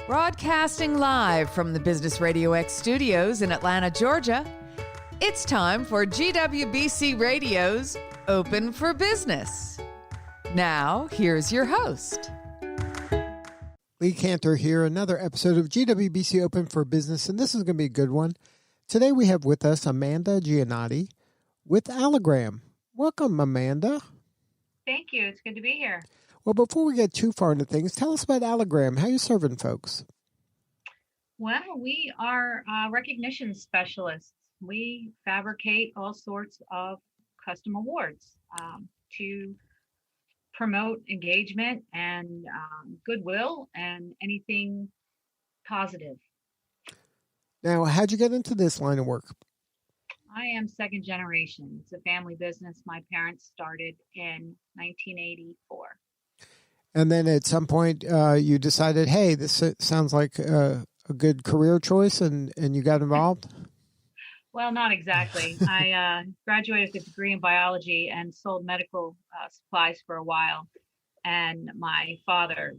Broadcasting live from the Business Radio X studios in Atlanta, Georgia, it's time for GWBC Radio's Open for Business. Now, here's your host. Lee Cantor here, another episode of GWBC Open for Business, and this is going to be a good one. Today we have with us Amanda Giannotti with Allogram. Welcome, Amanda. Thank you. It's good to be here. Well, before we get too far into things, tell us about Allogram. How are you serving folks? Well, we are recognition specialists. We fabricate all sorts of custom awards to promote engagement and goodwill and anything positive. Now, how'd you get into this line of work? I am second generation. It's a family business. My parents started in 1984. And then at some point, you decided, hey, this sounds like a good career choice, and you got involved? Well, not exactly. I graduated with a degree in biology and sold medical supplies for a while. And my father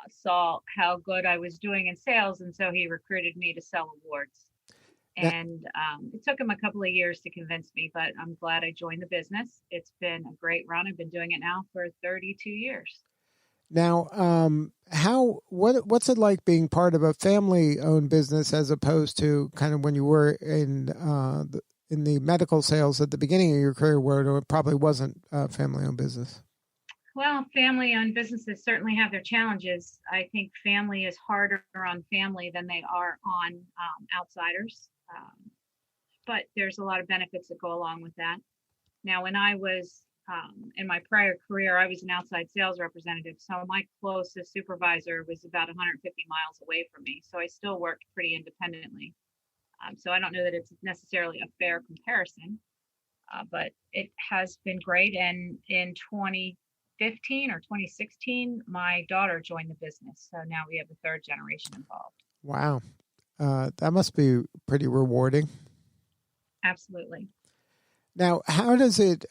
saw how good I was doing in sales, and so he recruited me to sell awards. And it took him a couple of years to convince me, but I'm glad I joined the business. It's been a great run. I've been doing it now for 32 years. Now, what's it like being part of a family-owned business as opposed to kind of when you were in the medical sales at the beginning of your career, where it probably wasn't a family-owned business? Well, family-owned businesses certainly have their challenges. I think family is harder on family than they are on outsiders, but there's a lot of benefits that go along with that. Now, when I was in my prior career, I was an outside sales representative. So my closest supervisor was about 150 miles away from me. So I still worked pretty independently. So I don't know that it's necessarily a fair comparison, but it has been great. And in 2015 or 2016, my daughter joined the business. So now we have the third generation involved. Wow. That must be pretty rewarding. Absolutely. Now, how does it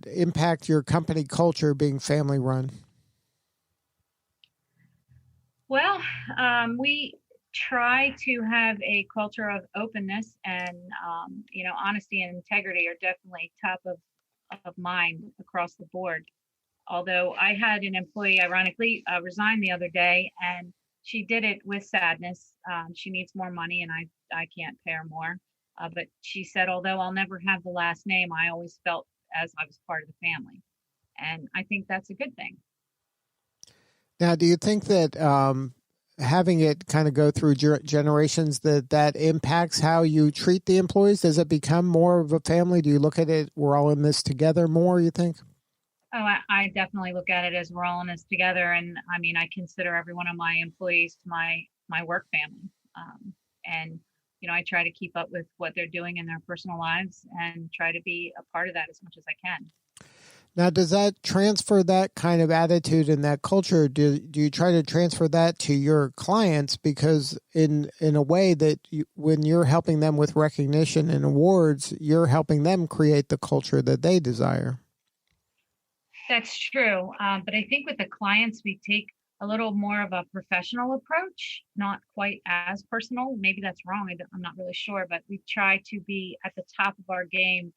impact your company culture being family run? Well, we try to have a culture of openness and, honesty and integrity are definitely top of mind across the board. Although I had an employee, ironically, resign the other day, and she did it with sadness. She needs more money, and I can't pay her more. But she said, although I'll never have the last name, I always felt as I was part of the family. And I think that's a good thing. Now, do you think that having it kind of go through generations, that impacts how you treat the employees? Does it become more of a family? Do you look at it, we're all in this together more, you think? Oh, I definitely look at it as we're all in this together. And I mean, I consider every one of my employees my work family. I try to keep up with what they're doing in their personal lives and try to be a part of that as much as I can. Now, does that transfer that kind of attitude and that culture? Do you try to transfer that to your clients? Because in a way that when you're helping them with recognition and awards, you're helping them create the culture that they desire. That's true. But I think with the clients, we take a little more of a professional approach, not quite as personal. Maybe that's wrong. I'm not really sure, but we try to be at the top of our game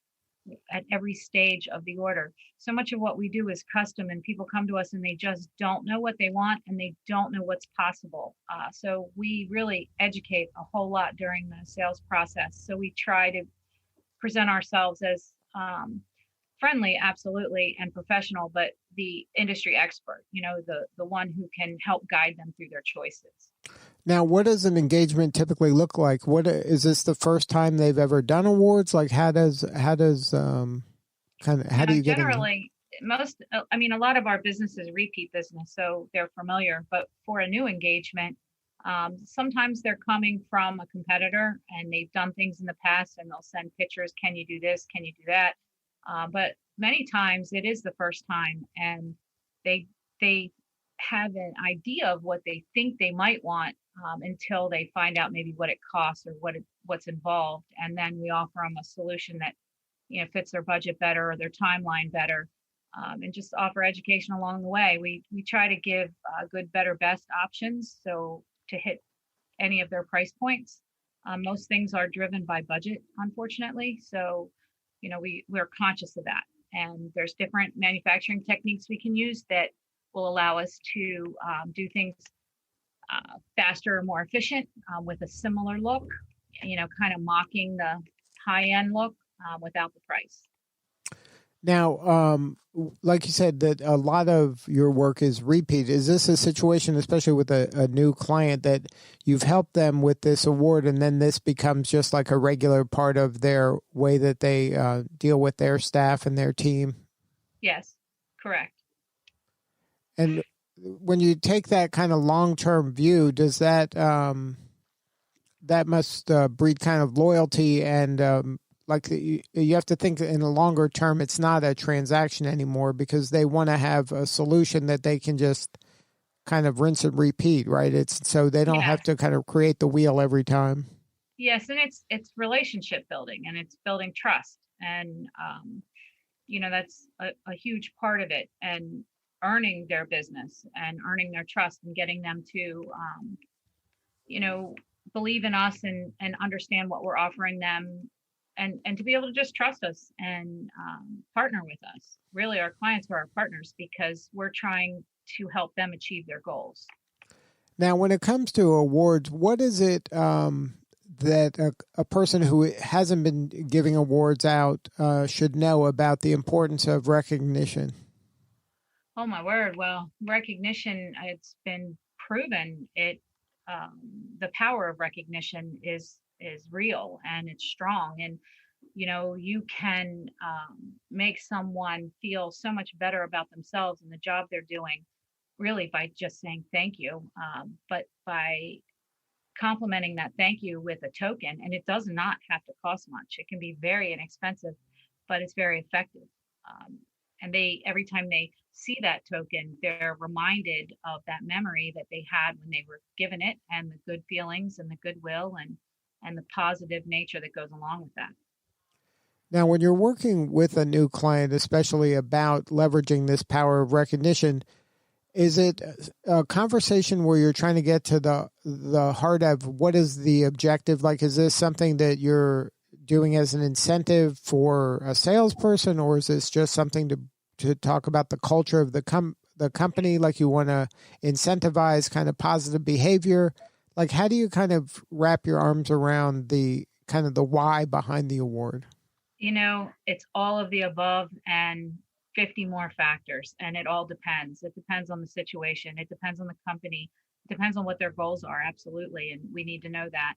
at every stage of the order. So much of what we do is custom, and people come to us and they just don't know what they want and they don't know what's possible. So we really educate a whole lot during the sales process. So we try to present ourselves as friendly, absolutely, and professional, but the industry expert, the one who can help guide them through their choices. Now, what does an engagement typically look like? What is this the first time they've ever done awards? Like, how do you get generally a lot of our business is repeat business, so they're familiar. But for a new engagement, sometimes they're coming from a competitor and they've done things in the past, and they'll send pictures. Can you do this? Can you do that? But many times it is the first time, and they have an idea of what they think they might want until they find out maybe what it costs or what's involved, and then we offer them a solution that fits their budget better or their timeline better, and just offer education along the way. We try to give good, better, best options, so to hit any of their price points. Most things are driven by budget, unfortunately. So, we're conscious of that. And there's different manufacturing techniques we can use that will allow us to do things faster, more efficient, with a similar look, kind of mocking the high-end look without the price. Now, like you said, that a lot of your work is repeat. Is this a situation, especially with a new client, that you've helped them with this award and then this becomes just like a regular part of their way that they deal with their staff and their team? Yes, correct. And when you take that kind of long-term view, does that that must breed kind of loyalty and you have to think in the longer term, it's not a transaction anymore because they want to have a solution that they can just kind of rinse and repeat, right? It's so they don't have to kind of create the wheel every time. Yes, and it's relationship building and it's building trust, and that's a huge part of it, and earning their business and earning their trust and getting them to believe in us and understand what we're offering them. And to be able to just trust us and partner with us. Really, our clients are our partners because we're trying to help them achieve their goals. Now, when it comes to awards, what is it that a person who hasn't been giving awards out should know about the importance of recognition? Oh, my word. Well, recognition, it's been proven. The power of recognition is real and it's strong, and you can make someone feel so much better about themselves and the job they're doing really by just saying thank you, but by complimenting that thank you with a token. And it does not have to cost much. It can be very inexpensive, but it's very effective, and every time they see that token, they're reminded of that memory that they had when they were given it, and the good feelings and the goodwill and the positive nature that goes along with that. Now, when you're working with a new client, especially about leveraging this power of recognition, is it a conversation where you're trying to get to the heart of what is the objective? Like, is this something that you're doing as an incentive for a salesperson, or is this just something to talk about the culture of the company? Like, you want to incentivize kind of positive behavior? Like, how do you kind of wrap your arms around the kind of the why behind the award? It's all of the above and 50 more factors, and it all depends. It depends on the situation. It depends on the company. It depends on what their goals are. Absolutely. And we need to know that.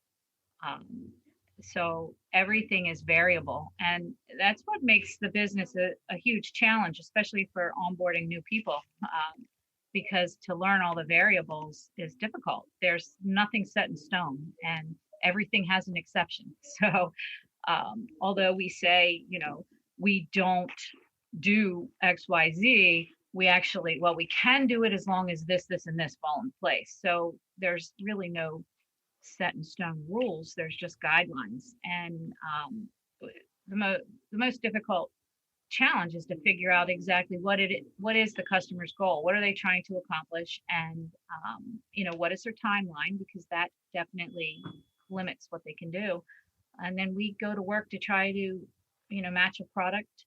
So everything is variable, and that's what makes the business a huge challenge, especially for onboarding new people. Because to learn all the variables is difficult. There's nothing set in stone and everything has an exception. So although we say, we don't do X, Y, Z, we can do it as long as this, and this fall in place. So there's really no set in stone rules. There's just guidelines. And the most difficult challenge is to figure out exactly what is the customer's goal, what are they trying to accomplish, and what is their timeline, because that definitely limits what they can do. And then we go to work to try to match a product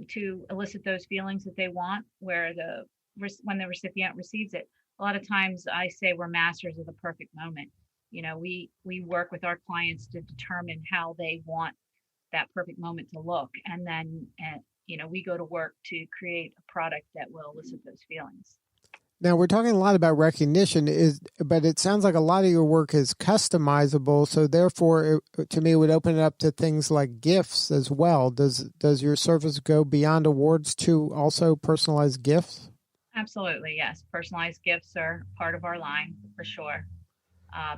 to elicit those feelings that they want, when the recipient receives it. A lot of times I say we're masters of the perfect moment. We work with our clients to determine how they want that perfect moment to look, and then we go to work to create a product that will elicit those feelings. Now, we're talking a lot about recognition, but it sounds like a lot of your work is customizable, so therefore to me it would open it up to things like gifts as well. Does your service go beyond awards to also personalized gifts? Absolutely, yes. Personalized gifts are part of our line for sure,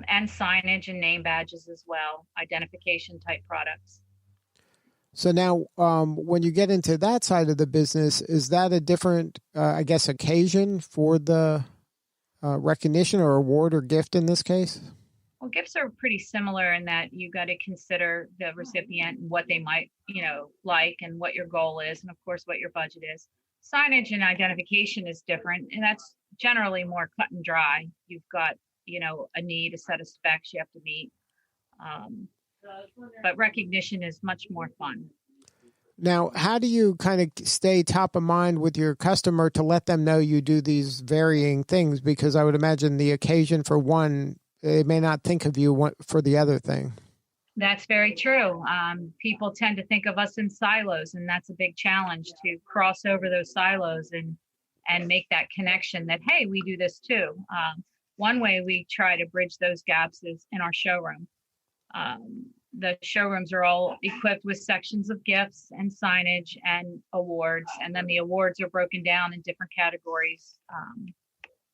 and signage and name badges as well, identification type products. So now, when you get into that side of the business, is that a different, occasion for the recognition or award or gift in this case? Well, gifts are pretty similar in that you got to consider the recipient and what they might, like, and what your goal is, and of course what your budget is. Signage and identification is different, and that's generally more cut and dry. You've got, a need, a set of specs you have to meet. But recognition is much more fun. Now, how do you kind of stay top of mind with your customer to let them know you do these varying things? Because I would imagine the occasion for one, they may not think of you for the other thing. That's very true. People tend to think of us in silos, and that's a big challenge to cross over those silos and make that connection that, hey, we do this too. One way we try to bridge those gaps is in our showroom. The showrooms are all equipped with sections of gifts and signage and awards, and then the awards are broken down in different categories.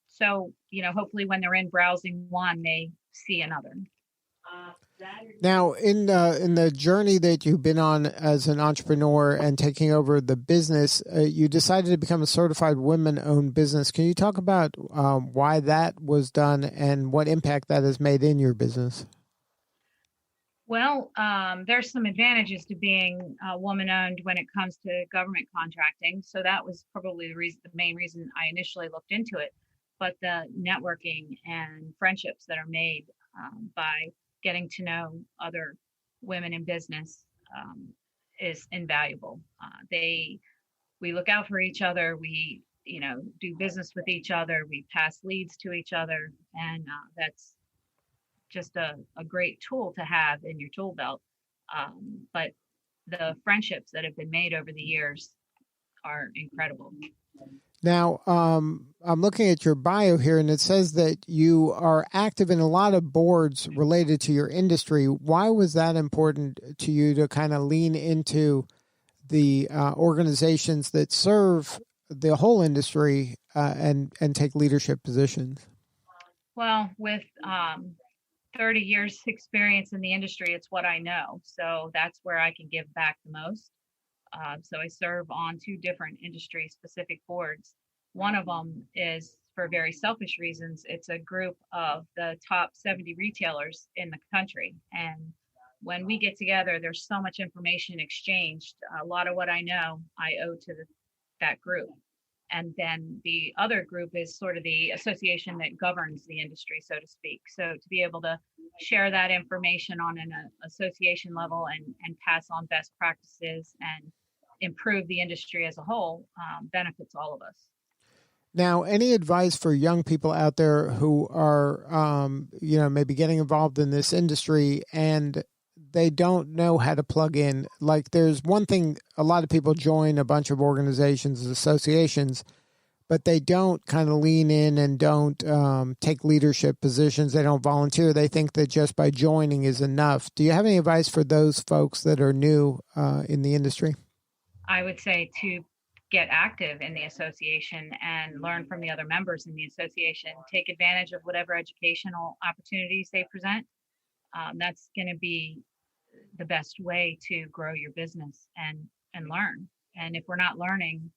So, hopefully when they're in browsing one, they see another. Now, in the journey that you've been on as an entrepreneur and taking over the business, you decided to become a certified women-owned business. Can you talk about why that was done and what impact that has made in your business? Well, there's some advantages to being woman-owned when it comes to government contracting. So that was probably the main reason I initially looked into it. But the networking and friendships that are made by getting to know other women in business is invaluable. We look out for each other. We, do business with each other. We pass leads to each other, and that's just a great tool to have in your tool belt. But the friendships that have been made over the years are incredible. Now, I'm looking at your bio here, and it says that you are active in a lot of boards related to your industry. Why was that important to you to kind of lean into the organizations that serve the whole industry and take leadership positions? Well, with 30 years experience in the industry, it's what I know. So that's where I can give back the most. So I serve on 2 different industry specific boards. One of them is for very selfish reasons. It's a group of the top 70 retailers in the country. And when we get together, there's so much information exchanged. A lot of what I know, I owe to that group. And then the other group is sort of the association that governs the industry, so to speak. So to be able to share that information on an association level and pass on best practices and improve the industry as a whole benefits all of us. Now, any advice for young people out there who are, maybe getting involved in this industry and they don't know how to plug in? Like, there's one thing, a lot of people join a bunch of organizations, associations, but they don't kind of lean in and don't take leadership positions. They don't volunteer. They think that just by joining is enough. Do you have any advice for those folks that are new in the industry? I would say to get active in the association and learn from the other members in the association. Take advantage of whatever educational opportunities they present. That's going to be the best way to grow your business and learn. And if we're not learning,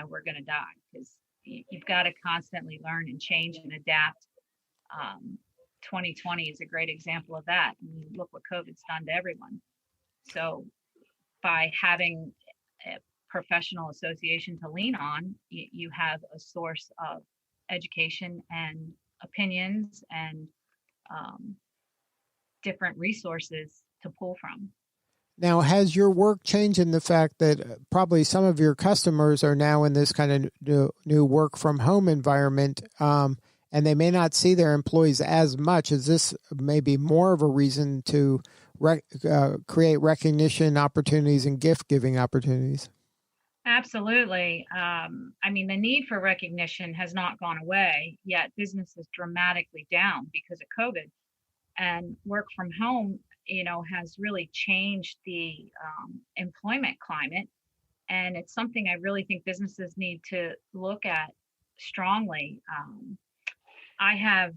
we're going to die, because you've got to constantly learn and change and adapt. 2020 is a great example of that. I mean, look what COVID's done to everyone. So by having a professional association to lean on, you have a source of education and opinions and different resources to pull from. Now, has your work changed in the fact that probably some of your customers are now in this kind of new work from home environment, and they may not see their employees as much? Is this maybe more of a reason to create recognition opportunities and gift giving opportunities? Absolutely. I mean, the need for recognition has not gone away, yet business is dramatically down because of COVID. And work from home, has really changed the employment climate. And it's something I really think businesses need to look at strongly. I have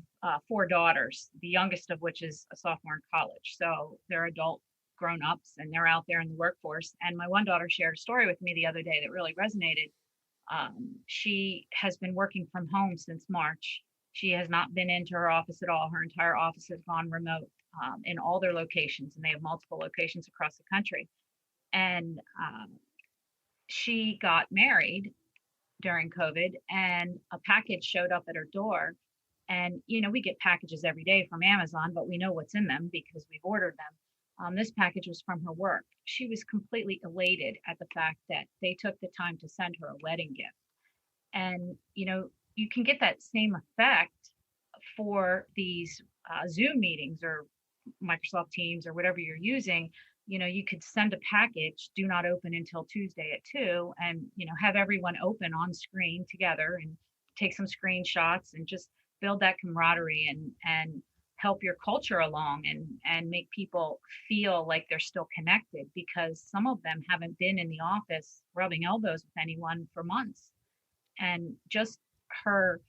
4 daughters, the youngest of which is a sophomore in college. So they're adult grown-ups and they're out there in the workforce. And my one daughter shared a story with me the other day that really resonated. She has been working from home since March. She has not been into her office at all. Her entire office has gone remote in all their locations, and they have multiple locations across the country. And she got married during COVID, and a package showed up at her door And, we get packages every day from Amazon, but we know what's in them because we've ordered them. This package was from her work. She was completely elated at the fact that they took the time to send her a wedding gift. And, you can get that same effect for these Zoom meetings or Microsoft Teams or whatever you're using. You could send a package, do not open until Tuesday at 2, and, have everyone open on screen together and take some screenshots and just build that camaraderie and help your culture along and make people feel like they're still connected, because some of them haven't been in the office rubbing elbows with anyone for months. And just her,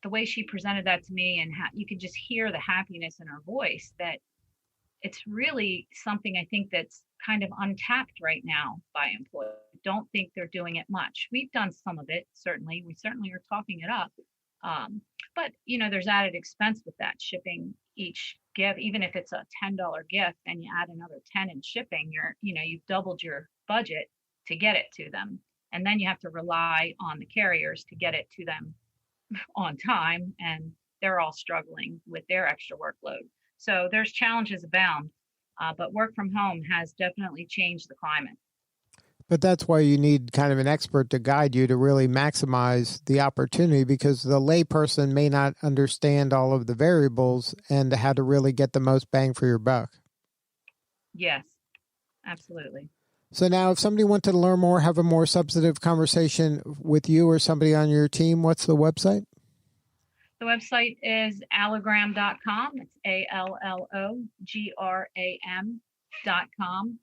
the way she presented that to me, and you could just hear the happiness in her voice, that it's really something I think that's kind of untapped right now by employers. Don't think they're doing it much. We've done some of it, certainly. We certainly are talking it up. But, there's added expense with that, shipping each gift. Even if it's a $10 gift and you add another 10 in shipping, you've doubled your budget to get it to them. And then you have to rely on the carriers to get it to them on time. And they're all struggling with their extra workload. So there's challenges abound, but work from home has definitely changed the climate. But that's why you need kind of an expert to guide you to really maximize the opportunity, because the layperson may not understand all of the variables and how to really get the most bang for your buck. Yes, absolutely. So now if somebody wanted to learn more, have a more substantive conversation with you or somebody on your team, what's the website? The website is allogram.com. It's ALLOGRAM.com.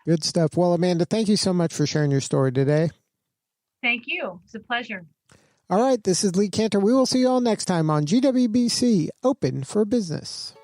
Good stuff. Well, Amanda, thank you so much for sharing your story today. Thank you. It's a pleasure. All right. This is Lee Cantor. We will see you all next time on GWBC Open for Business.